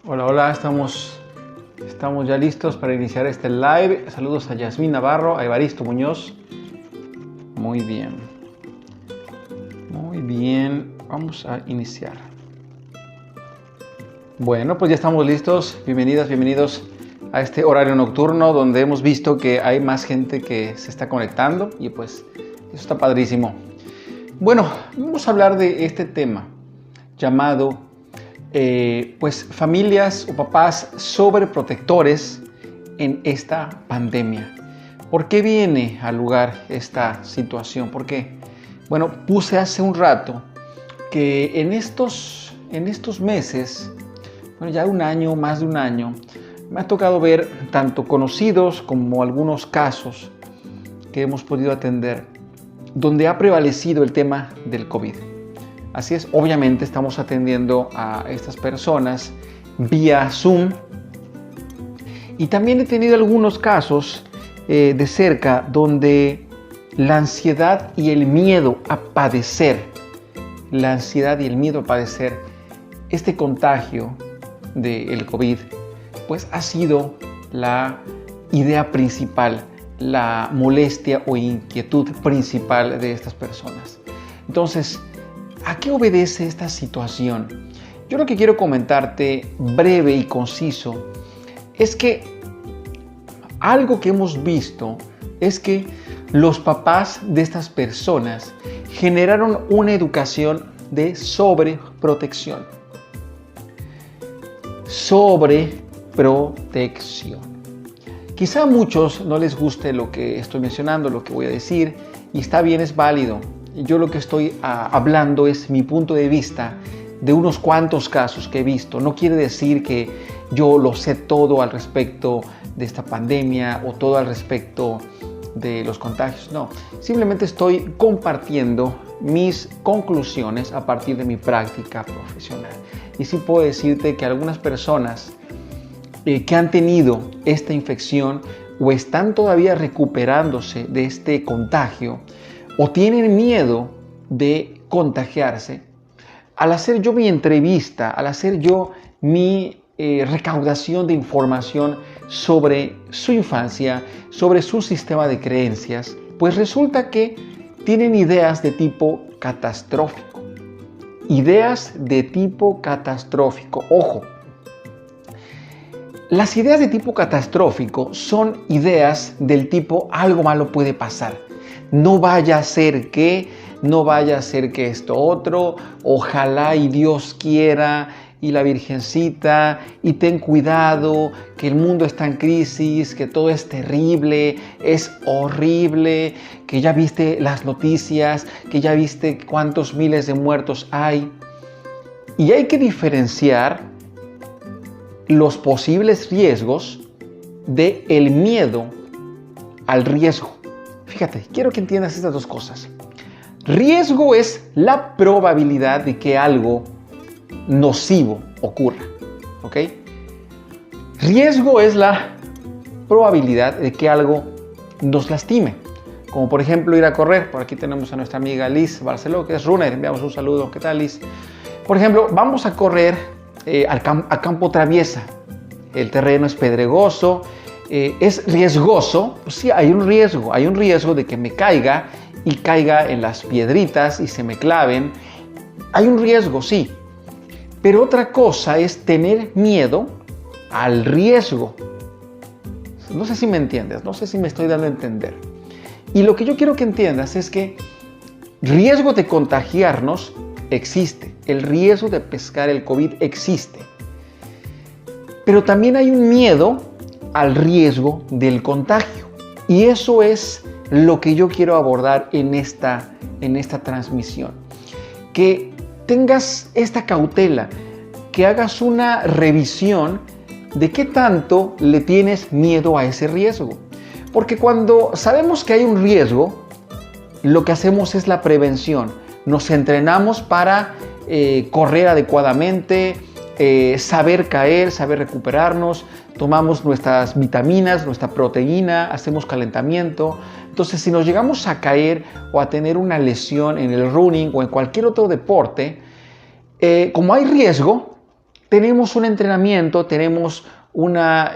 Hola, hola, estamos ya listos para iniciar este live. Saludos a Yasmín Navarro, a Evaristo Muñoz. Muy bien, vamos a iniciar. Bueno, pues ya estamos listos. Bienvenidas, bienvenidos a este horario nocturno donde hemos visto que hay más gente que se está conectando y pues eso está padrísimo. Bueno, vamos a hablar de este tema llamado pues familias o papás sobreprotectores en esta pandemia. ¿Por qué viene al lugar esta situación? ¿Por qué? Bueno, puse hace un rato que en estos meses, bueno, ya un año, más de un año, me ha tocado ver tanto conocidos como algunos casos que hemos podido atender donde ha prevalecido el tema del COVID. Así es, obviamente estamos atendiendo a estas personas vía Zoom y también he tenido algunos casos de cerca donde la ansiedad y el miedo a padecer, este contagio del COVID, pues ha sido la idea principal, la molestia o inquietud principal de estas personas. Entonces, ¿a qué obedece esta situación? Yo lo que quiero comentarte breve y conciso es que algo que hemos visto es que los papás de estas personas generaron una educación de sobreprotección. Quizá a muchos no les guste lo que estoy mencionando, lo que voy a decir, y está bien, es válido. Yo lo que estoy hablando es mi punto de vista de unos cuantos casos que he visto. No quiere decir que yo lo sé todo al respecto de esta pandemia o todo al respecto de los contagios. No, simplemente estoy compartiendo mis conclusiones a partir de mi práctica profesional. Y sí puedo decirte que algunas personas que han tenido esta infección o están todavía recuperándose de este contagio, o tienen miedo de contagiarse, al hacer yo mi entrevista, al hacer yo mi recaudación de información sobre su infancia, sobre su sistema de creencias, pues resulta que tienen ideas de tipo catastrófico. Ojo, las ideas de tipo catastrófico son ideas del tipo algo malo puede pasar. No vaya a ser que esto otro, ojalá y Dios quiera, y la Virgencita, y ten cuidado, que el mundo está en crisis, que todo es terrible, es horrible, que ya viste las noticias, que ya viste cuántos miles de muertos hay. Y hay que diferenciar los posibles riesgos del miedo al riesgo. Fíjate, quiero que entiendas estas dos cosas. Riesgo es la probabilidad de que algo nocivo ocurra, ¿ok? Riesgo es la probabilidad de que algo nos lastime. Como por ejemplo ir a correr. Por aquí tenemos a nuestra amiga Liz Barceló, que es runner. Enviamos un saludo. ¿Qué tal, Liz? Por ejemplo, vamos a correr a campo traviesa. El terreno es pedregoso. ¿Es riesgoso? Pues sí, hay un riesgo de que me caiga y caiga en las piedritas y se me claven. Hay un riesgo, sí. Pero otra cosa es tener miedo al riesgo. No sé si me entiendes, no sé si me estoy dando a entender. Y lo que yo quiero que entiendas es que riesgo de contagiarnos existe. El riesgo de pescar el COVID existe. Pero también hay un miedo al riesgo del contagio. Y eso es lo que yo quiero abordar en esta transmisión. Que tengas esta cautela, que hagas una revisión de qué tanto le tienes miedo a ese riesgo. Porque cuando sabemos que hay un riesgo, lo que hacemos es la prevención. Nos entrenamos para correr adecuadamente, saber caer, saber recuperarnos, tomamos nuestras vitaminas, nuestra proteína, hacemos calentamiento. Entonces, si nos llegamos a caer o a tener una lesión en el running o en cualquier otro deporte, como hay riesgo, tenemos un entrenamiento, tenemos una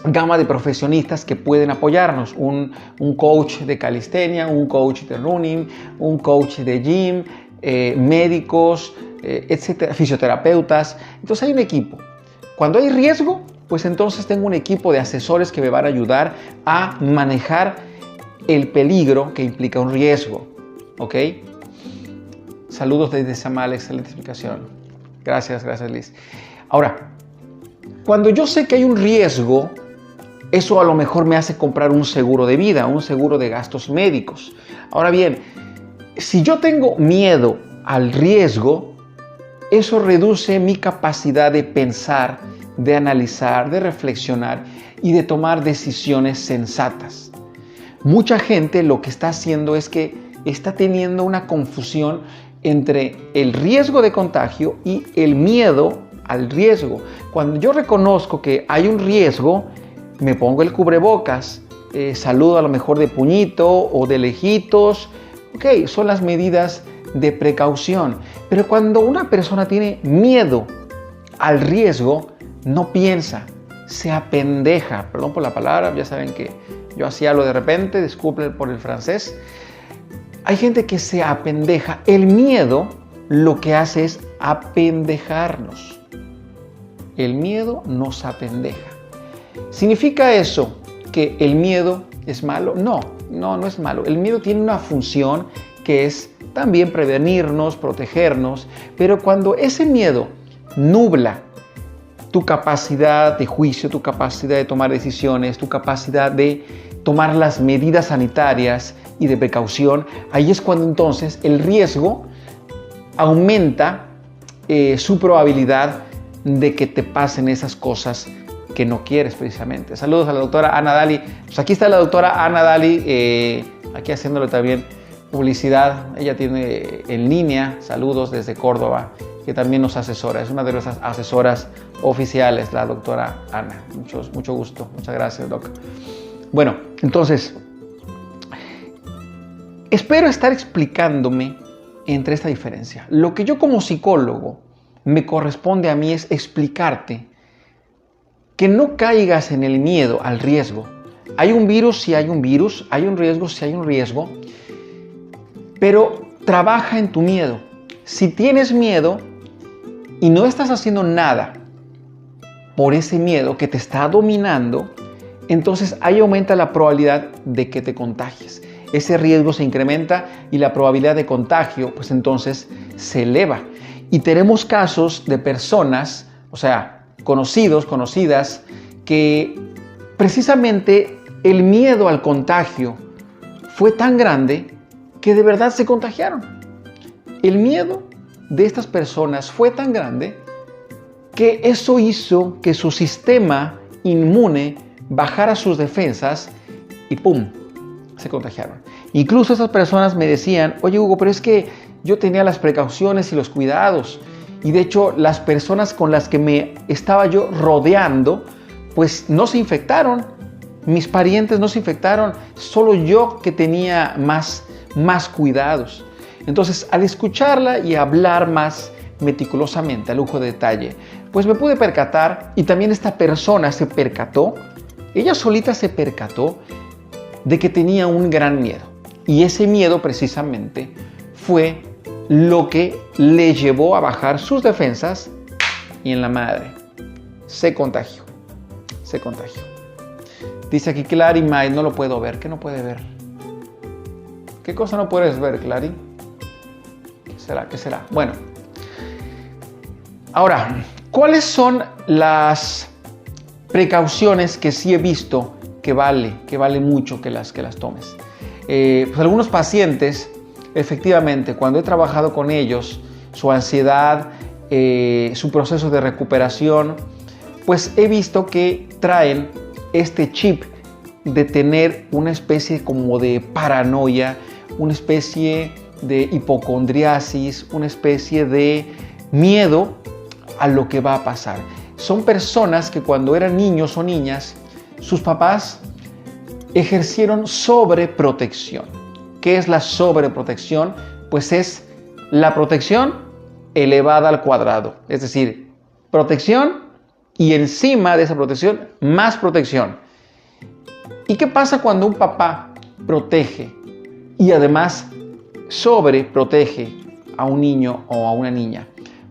gama de profesionistas que pueden apoyarnos. Un coach de calistenia, un coach de running, un coach de gym, médicos, etcétera, fisioterapeutas. Entonces hay un equipo. Cuando hay riesgo, pues entonces tengo un equipo de asesores que me van a ayudar a manejar el peligro que implica un riesgo. ¿Ok? Saludos desde Samal, excelente explicación. Gracias Liz. Ahora, cuando yo sé que hay un riesgo, eso a lo mejor me hace comprar un seguro de vida, un seguro de gastos médicos. Ahora bien, si yo tengo miedo al riesgo, eso reduce mi capacidad de pensar, de analizar, de reflexionar y de tomar decisiones sensatas. Mucha gente lo que está haciendo es que está teniendo una confusión entre el riesgo de contagio y el miedo al riesgo. Cuando yo reconozco que hay un riesgo, me pongo el cubrebocas, saludo a lo mejor de puñito o de lejitos. Ok, son las medidas de precaución. Pero cuando una persona tiene miedo al riesgo, no piensa, se apendeja. Perdón por la palabra, ya saben que yo hacía lo de repente, disculpen por el francés. Hay gente que se apendeja. El miedo lo que hace es apendejarnos. El miedo nos apendeja. ¿Significa eso que el miedo es malo? No es malo. El miedo tiene una función que es también prevenirnos, protegernos, pero cuando ese miedo nubla tu capacidad de juicio, tu capacidad de tomar decisiones, tu capacidad de tomar las medidas sanitarias y de precaución, ahí es cuando entonces el riesgo aumenta su probabilidad de que te pasen esas cosas que no quieres precisamente. Saludos a la doctora Ana Dali. Pues aquí está la doctora Ana Dali, aquí haciéndole también publicidad. Ella tiene en línea, saludos desde Córdoba, que también nos asesora. Es una de nuestras asesoras oficiales, la doctora Ana. Mucho gusto. Muchas gracias, doc. Bueno, entonces, espero estar explicándome entre esta diferencia. Lo que yo como psicólogo me corresponde a mí es explicarte que no caigas en el miedo al riesgo. Hay un virus si hay un virus, hay un riesgo si hay un riesgo, pero trabaja en tu miedo. Si tienes miedo y no estás haciendo nada por ese miedo que te está dominando, entonces ahí aumenta la probabilidad de que te contagies. Ese riesgo se incrementa y la probabilidad de contagio, pues entonces se eleva. Y tenemos casos de personas, o sea, conocidos, conocidas, que precisamente el miedo al contagio fue tan grande que de verdad se contagiaron. El miedo de estas personas fue tan grande que eso hizo que su sistema inmune bajara sus defensas y ¡pum!, se contagiaron. Incluso esas personas me decían, oye Hugo, pero es que yo tenía las precauciones y los cuidados. Y de hecho, las personas con las que me estaba yo rodeando, pues no se infectaron. Mis parientes no se infectaron. Solo yo que tenía más cuidados. Entonces, al escucharla y hablar más meticulosamente, a lujo de detalle, pues me pude percatar, y también esta persona se percató, ella solita se percató de que tenía un gran miedo. Y ese miedo precisamente fue lo que le llevó a bajar sus defensas y en la madre se contagió. Dice aquí Clary May, no lo puedo ver. ¿Qué no puede ver? ¿Qué cosa no puedes ver, Clary? ¿Qué será? Bueno. Ahora, ¿cuáles son las precauciones que sí he visto que vale mucho que las tomes? Pues algunos pacientes, efectivamente, cuando he trabajado con ellos, su ansiedad, su proceso de recuperación, pues he visto que traen este chip de tener una especie como de paranoia, una especie de hipocondriasis, una especie de miedo a lo que va a pasar. Son personas que cuando eran niños o niñas, sus papás ejercieron sobreprotección. ¿Qué es la sobreprotección? Pues es la protección elevada al cuadrado. Es decir, protección y encima de esa protección, más protección. ¿Y qué pasa cuando un papá protege y además sobreprotege a un niño o a una niña?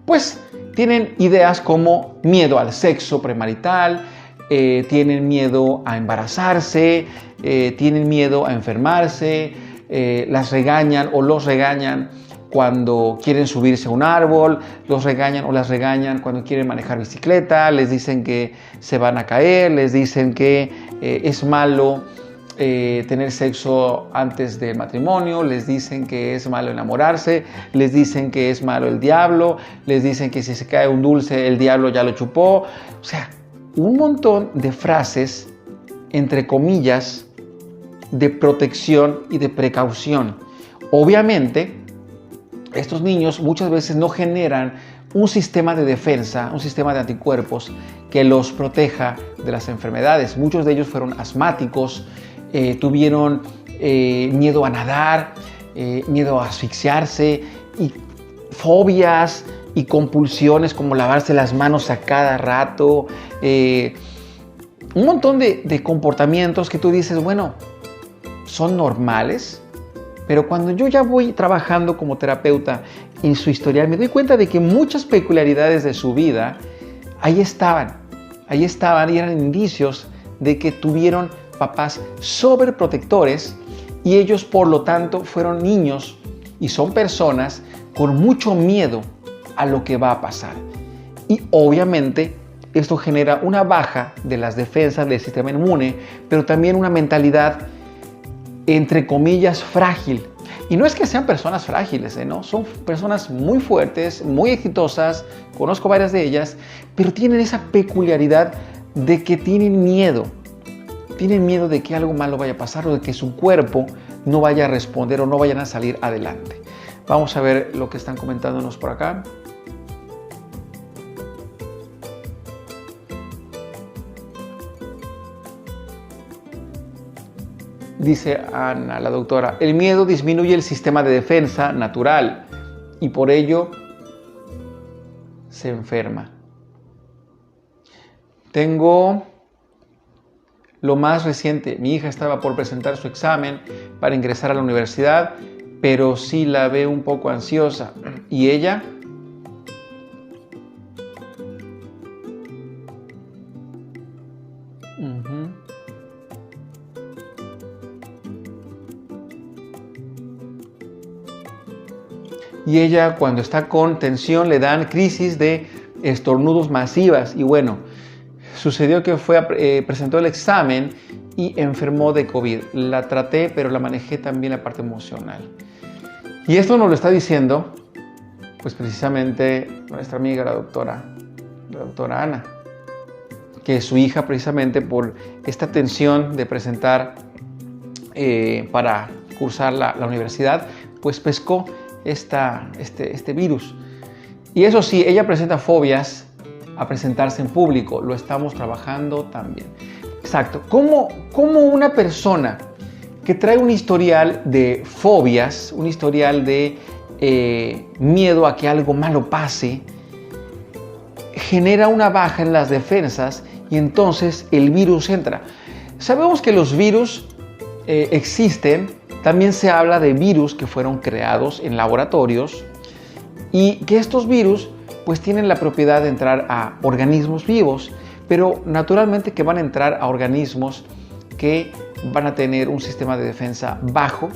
Pues tienen ideas como miedo al sexo premarital, tienen miedo a embarazarse, tienen miedo a enfermarse, las regañan o los regañan cuando quieren subirse a un árbol, los regañan o las regañan cuando quieren manejar bicicleta, les dicen que se van a caer, les dicen que es malo tener sexo antes del matrimonio, les dicen que es malo enamorarse, les dicen que es malo el diablo, les dicen que si se cae un dulce el diablo ya lo chupó. O sea, un montón de frases, entre comillas, de protección y de precaución. Obviamente, estos niños muchas veces no generan un sistema de defensa, un sistema de anticuerpos que los proteja de las enfermedades. Muchos de ellos fueron asmáticos, tuvieron miedo a nadar, miedo a asfixiarse y fobias y compulsiones como lavarse las manos a cada rato. Un montón de comportamientos que tú dices, bueno, son normales. Pero cuando yo ya voy trabajando como terapeuta en su historial, me doy cuenta de que muchas peculiaridades de su vida ahí estaban y eran indicios de que tuvieron papás sobreprotectores y ellos, por lo tanto, fueron niños y son personas con mucho miedo a lo que va a pasar. Y obviamente esto genera una baja de las defensas del sistema inmune, pero también una mentalidad entre comillas frágil. Y no es que sean personas frágiles, ¿no? Son personas muy fuertes, muy exitosas, conozco varias de ellas, pero tienen esa peculiaridad de que tienen miedo de que algo malo vaya a pasar o de que su cuerpo no vaya a responder o no vayan a salir adelante. Vamos a ver lo que están comentándonos por acá. Dice Ana, la doctora, el miedo disminuye el sistema de defensa natural y por ello se enferma. Tengo lo más reciente, mi hija estaba por presentar su examen para ingresar a la universidad, pero sí la veo un poco ansiosa. ¿Y ella? Y ella, cuando está con tensión, le dan crisis de estornudos masivas. Y bueno, sucedió que presentó el examen y enfermó de COVID. La traté, pero la manejé también la parte emocional. Y esto nos lo está diciendo, pues precisamente nuestra amiga, la doctora Ana, que su hija, precisamente por esta tensión de presentar para cursar la universidad, pues pescó este virus. Y eso sí, ella presenta fobias a presentarse en público. Lo estamos trabajando también. Exacto. ¿Cómo una persona que trae un historial de fobias, un historial de miedo a que algo malo pase, genera una baja en las defensas y entonces el virus entra? Sabemos que los virus existen. También se habla de virus que fueron creados en laboratorios y que estos virus pues tienen la propiedad de entrar a organismos vivos, pero naturalmente que van a entrar a organismos que van a tener un sistema de defensa bajo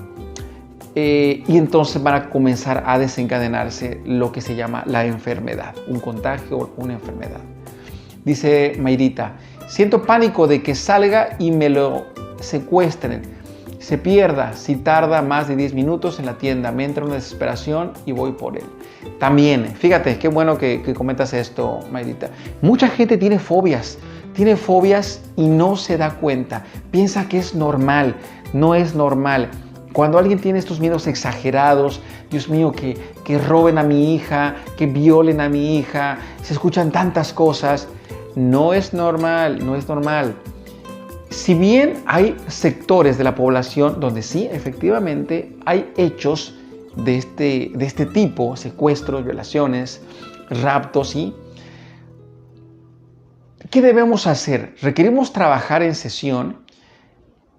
y entonces van a comenzar a desencadenarse lo que se llama la enfermedad, un contagio o una enfermedad. Dice Mayrita, siento pánico de que salga y me lo secuestren. Se pierda si tarda más de 10 minutos en la tienda. Me entra una desesperación y voy por él. También, fíjate, qué bueno que comentas esto, Mayrita. Mucha gente tiene fobias y no se da cuenta. Piensa que es normal. No es normal. Cuando alguien tiene estos miedos exagerados, Dios mío, que roben a mi hija, que violen a mi hija, se escuchan tantas cosas. No es normal, no es normal. Si bien hay sectores de la población donde sí, efectivamente, hay hechos de este tipo, secuestros, violaciones, raptos, ¿sí? ¿Qué debemos hacer? Requerimos trabajar en sesión.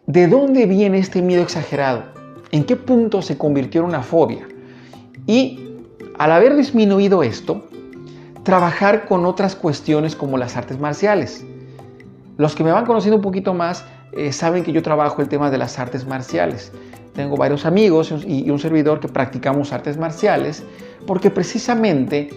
¿De dónde viene este miedo exagerado? ¿En qué punto se convirtió en una fobia? Y al haber disminuido esto, trabajar con otras cuestiones como las artes marciales. Los que me van conociendo un poquito más saben que yo trabajo el tema de las artes marciales. Tengo varios amigos y un servidor que practicamos artes marciales porque precisamente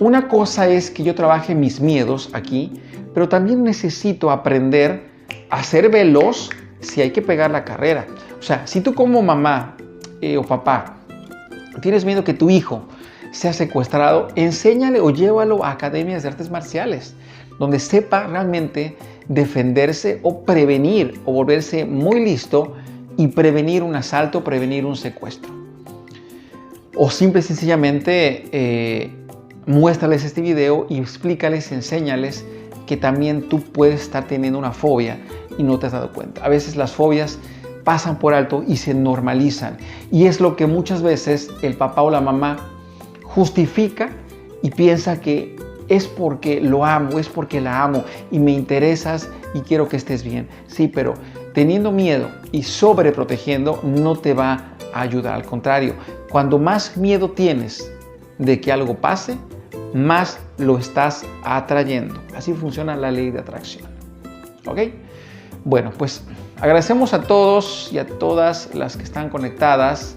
una cosa es que yo trabaje mis miedos aquí, pero también necesito aprender a ser veloz si hay que pegar la carrera. O sea, si tú como mamá o papá tienes miedo que tu hijo sea secuestrado, enséñale o llévalo a academias de artes marciales, donde sepa realmente defenderse o prevenir o volverse muy listo y prevenir un asalto, prevenir un secuestro. O simple y sencillamente muéstrales este video y explícales, enséñales que también tú puedes estar teniendo una fobia y no te has dado cuenta. A veces las fobias pasan por alto y se normalizan. Y es lo que muchas veces el papá o la mamá justifica y piensa que es porque lo amo, es porque la amo y me interesas y quiero que estés bien. Sí, pero teniendo miedo y sobreprotegiendo no te va a ayudar. Al contrario, cuando más miedo tienes de que algo pase, más lo estás atrayendo. Así funciona la ley de atracción. ¿Ok? Bueno, pues agradecemos a todos y a todas las que están conectadas.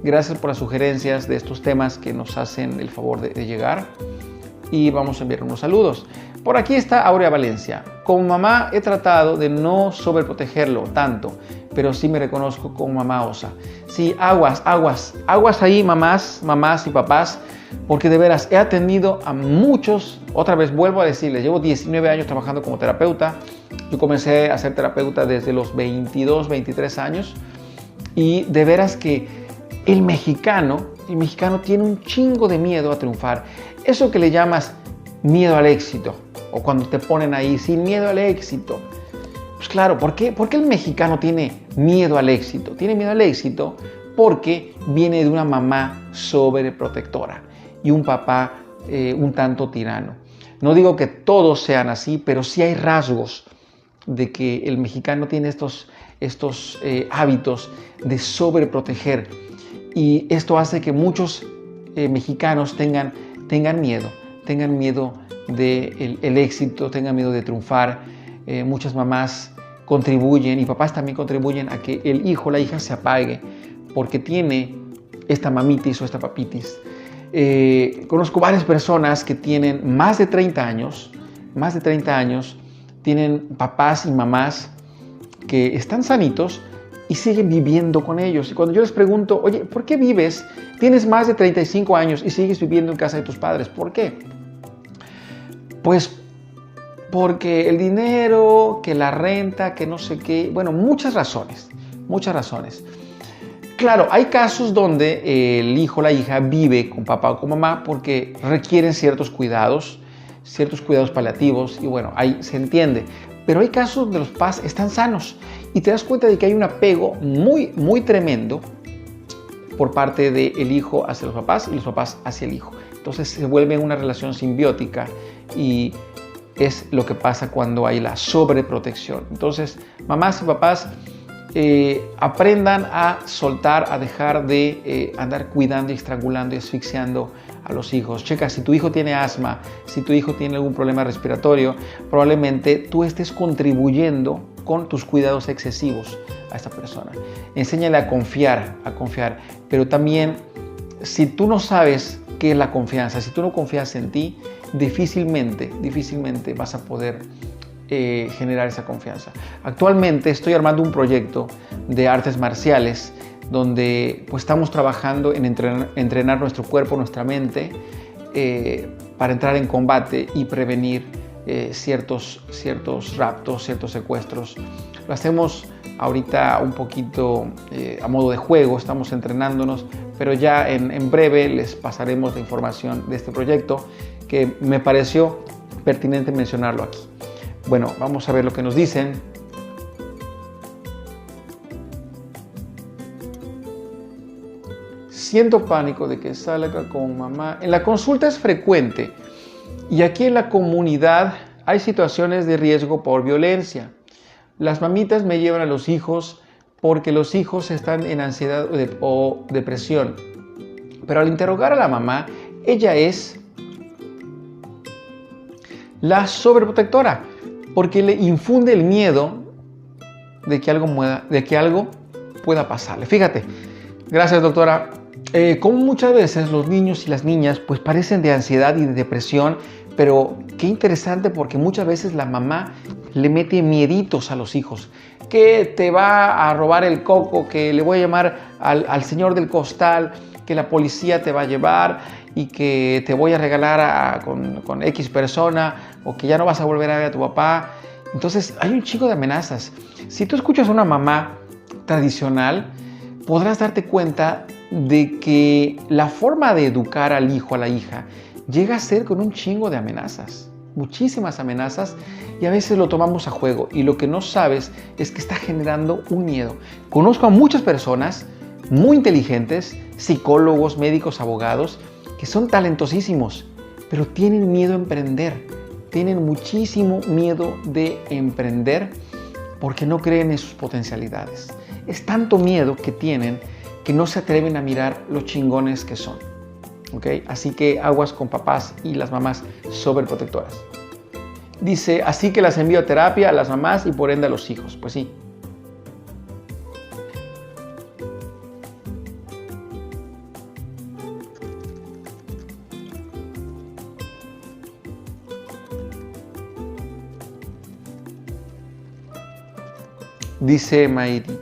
Gracias por las sugerencias de estos temas que nos hacen el favor de llegar. Y vamos a enviar unos saludos. Por aquí está Aurea Valencia. Como mamá he tratado de no sobreprotegerlo tanto, pero sí me reconozco como mamá osa. Sí, aguas ahí, mamás y papás, porque de veras he atendido a muchos. Otra vez vuelvo a decirles, llevo 19 años trabajando como terapeuta. Yo comencé a ser terapeuta desde los 22, 23 años y de veras que el mexicano tiene un chingo de miedo a triunfar. Eso que le llamas miedo al éxito, o cuando te ponen ahí sin miedo al éxito. Pues claro, ¿por qué el mexicano tiene miedo al éxito? Tiene miedo al éxito porque viene de una mamá sobreprotectora y un papá un tanto tirano. No digo que todos sean así, pero sí hay rasgos de que el mexicano tiene estos hábitos de sobreproteger. Y esto hace que muchos mexicanos tengan miedo del éxito, tengan miedo de triunfar. Muchas mamás contribuyen y papás también contribuyen a que el hijo o la hija se apague porque tiene esta mamitis o esta papitis. Conozco varias personas que tienen más de 30 años, tienen papás y mamás que están sanitos y siguen viviendo con ellos. Y cuando yo les pregunto, oye, ¿por qué vives? Tienes más de 35 años y sigues viviendo en casa de tus padres. ¿Por qué? Pues porque el dinero, que la renta, que no sé qué, bueno, muchas razones. Claro, hay casos donde el hijo o la hija vive con papá o con mamá porque requieren ciertos cuidados paliativos y bueno, ahí se entiende. Pero hay casos donde los papás están sanos y te das cuenta de que hay un apego muy, muy tremendo por parte del hijo hacia los papás y los papás hacia el hijo. Entonces se vuelve una relación simbiótica y es lo que pasa cuando hay la sobreprotección. Entonces, mamás y papás, aprendan a soltar, a dejar de andar cuidando, estrangulando y asfixiando a los hijos. Checa, si tu hijo tiene asma, si tu hijo tiene algún problema respiratorio, probablemente tú estés contribuyendo con tus cuidados excesivos a esta persona. Enséñale a confiar, pero también si tú no sabes qué es la confianza, si tú no confías en ti, difícilmente vas a poder generar esa confianza. Actualmente estoy armando un proyecto de artes marciales donde pues, estamos trabajando en entrenar nuestro cuerpo, nuestra mente para entrar en combate y prevenir ciertos raptos, ciertos secuestros. Lo hacemos ahorita un poquito a modo de juego, estamos entrenándonos, pero ya en breve les pasaremos la información de este proyecto que me pareció pertinente mencionarlo aquí. Bueno, vamos a ver lo que nos dicen. siento pánico de que salga con mamá. En la consulta es frecuente y aquí en la comunidad hay situaciones de riesgo por violencia. Las mamitas me llevan a los hijos porque los hijos están en ansiedad o depresión. Pero al interrogar a la mamá, ella es la sobreprotectora porque le infunde el miedo de que algo pueda pasarle. Fíjate, gracias doctora. Como muchas veces los niños y las niñas pues padecen de ansiedad y de depresión, pero qué interesante porque muchas veces la mamá le mete mieditos a los hijos, que te va a robar el coco, que le voy a llamar al señor del costal, que la policía te va a llevar y que te voy a regalar con X persona o que ya no vas a volver a ver a tu papá. Entonces hay un chico de amenazas. Si tú escuchas a una mamá tradicional, podrás darte cuenta de que la forma de educar al hijo, a la hija, llega a ser con un chingo de amenazas, muchísimas amenazas, y a veces lo tomamos a juego y lo que no sabes es que está generando un miedo. Conozco a muchas personas muy inteligentes, psicólogos, médicos, abogados, que son talentosísimos, pero tienen miedo a emprender, tienen muchísimo miedo de emprender porque no creen en sus potencialidades. Es tanto miedo que tienen que no se atreven a mirar los chingones que son. ¿Okay? Así que aguas con papás y las mamás sobreprotectoras. Dice, así que las envío a terapia a las mamás y por ende a los hijos. Pues sí. Dice Mayrita,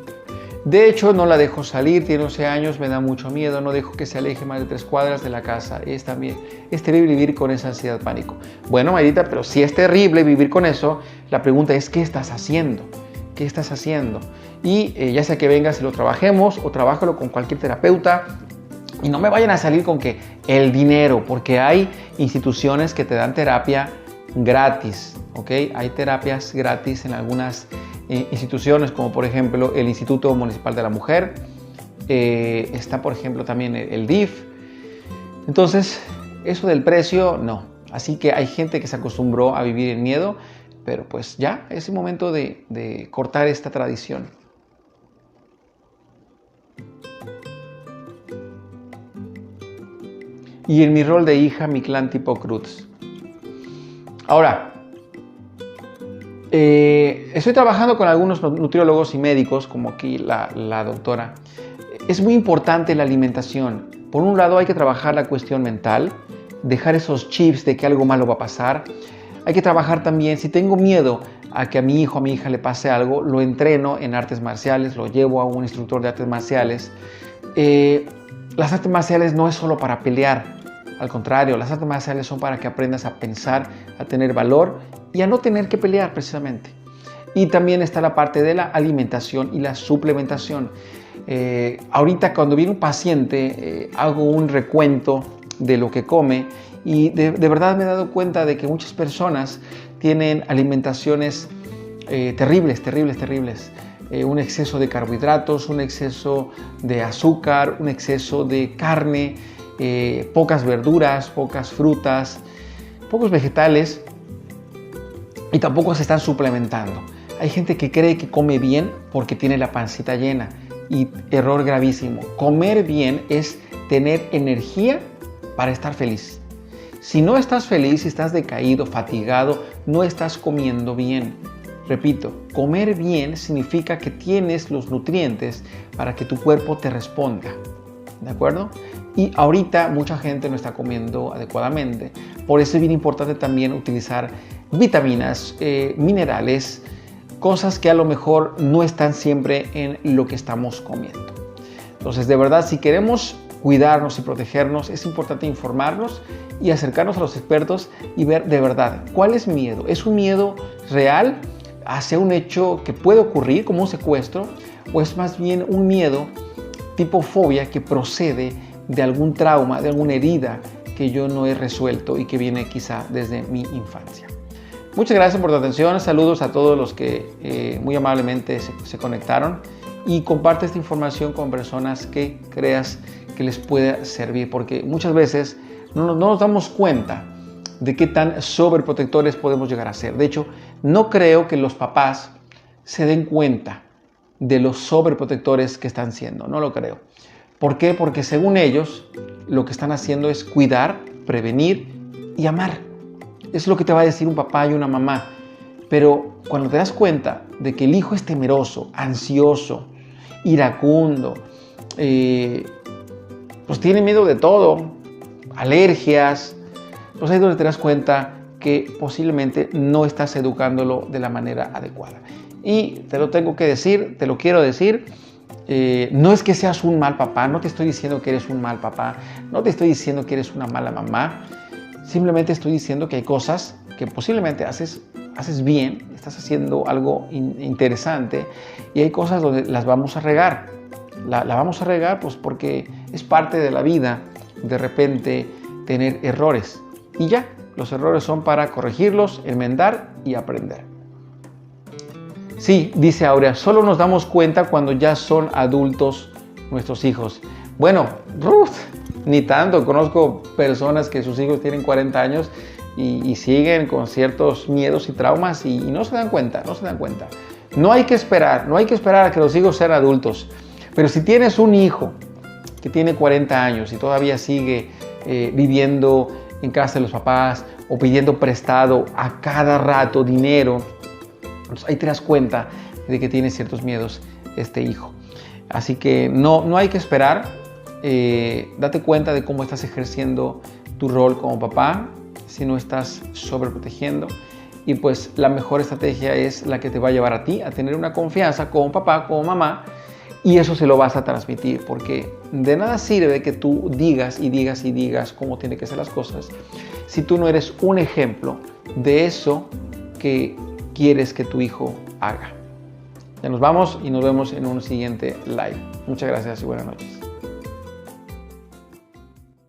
de hecho no la dejo salir, tiene 11 años, me da mucho miedo, no dejo que se aleje más de 3 cuadras de la casa. Es terrible vivir con esa ansiedad, pánico. Bueno, Mayrita, pero si es terrible vivir con eso, la pregunta es, ¿qué estás haciendo? ¿Qué estás haciendo? Y ya sea que vengas y lo trabajemos o trabájalo con cualquier terapeuta. Y no me vayan a salir con que el dinero, porque hay instituciones que te dan terapia gratis, ¿ok? Hay terapias gratis en algunas instituciones, como por ejemplo el Instituto Municipal de la Mujer, está por ejemplo también el DIF. Entonces, eso del precio, no. Así que hay gente que se acostumbró a vivir en miedo, pero pues ya es el momento de cortar esta tradición. Y en mi rol de hija, mi clan tipo Cruz. Ahora, estoy trabajando con algunos nutriólogos y médicos, como aquí la doctora. Es muy importante la alimentación. Por un lado hay que trabajar la cuestión mental, dejar esos chips de que algo malo va a pasar. Hay que trabajar también, si tengo miedo a que a mi hijo o a mi hija le pase algo, lo entreno en artes marciales, lo llevo a un instructor de artes marciales. Las artes marciales no es solo para pelear, al contrario, las artes marciales son para que aprendas a pensar, a tener valor y a no tener que pelear precisamente. Y también está la parte de la alimentación y la suplementación. Ahorita cuando viene un paciente hago un recuento de lo que come y de verdad me he dado cuenta de que muchas personas tienen alimentaciones terribles. Un exceso de carbohidratos, un exceso de azúcar, un exceso de carne, pocas verduras, pocas frutas, pocos vegetales y tampoco se están suplementando. Hay gente que cree que come bien porque tiene la pancita llena y error gravísimo. Comer bien es tener energía para estar feliz. Si no estás feliz, si estás decaído, fatigado, no estás comiendo bien. Repito, comer bien significa que tienes los nutrientes para que tu cuerpo te responda. ¿De acuerdo? Y ahorita mucha gente no está comiendo adecuadamente. Por eso es bien importante también utilizar vitaminas, minerales, cosas que a lo mejor no están siempre en lo que estamos comiendo. Entonces, de verdad, si queremos cuidarnos y protegernos, es importante informarnos y acercarnos a los expertos y ver de verdad cuál es miedo. ¿Es un miedo real hacia un hecho que puede ocurrir como un secuestro o es más bien un miedo tipo fobia que procede de algún trauma, de alguna herida que yo no he resuelto y que viene quizá desde mi infancia? Muchas gracias por tu atención. Saludos a todos los que muy amablemente se conectaron y comparte esta información con personas que creas que les pueda servir, porque muchas veces no nos damos cuenta de qué tan sobreprotectores podemos llegar a ser. De hecho, no creo que los papás se den cuenta de los sobreprotectores que están siendo. No lo creo. ¿Por qué? Porque según ellos, lo que están haciendo es cuidar, prevenir y amar. Es lo que te va a decir un papá y una mamá. Pero cuando te das cuenta de que el hijo es temeroso, ansioso, iracundo, pues tiene miedo de todo, alergias, pues ahí es donde te das cuenta que posiblemente no estás educándolo de la manera adecuada. Y te lo tengo que decir, te lo quiero decir, no es que seas un mal papá, no te estoy diciendo que eres un mal papá, no te estoy diciendo que eres una mala mamá, simplemente estoy diciendo que hay cosas que posiblemente haces bien, estás haciendo algo interesante y hay cosas donde las vamos a regar. La vamos a regar pues porque es parte de la vida de repente tener errores. Y ya, los errores son para corregirlos, enmendar y aprender. Sí, dice Aurea, solo nos damos cuenta cuando ya son adultos nuestros hijos. Bueno, ni tanto. Conozco personas que sus hijos tienen 40 años y siguen con ciertos miedos y traumas y no se dan cuenta, No hay que esperar a que los hijos sean adultos. Pero si tienes un hijo que tiene 40 años y todavía sigue viviendo en casa de los papás o pidiendo prestado a cada rato dinero, pues ahí te das cuenta de que tiene ciertos miedos este hijo. Así que no hay que esperar. Date cuenta de cómo estás ejerciendo tu rol como papá, si no estás sobreprotegiendo. Y pues la mejor estrategia es la que te va a llevar a ti a tener una confianza como papá, como mamá, y eso se lo vas a transmitir, porque de nada sirve que tú digas cómo tienen que ser las cosas si tú no eres un ejemplo de eso que quieres que tu hijo haga. Ya nos vamos y nos vemos en un siguiente live. Muchas gracias y buenas noches.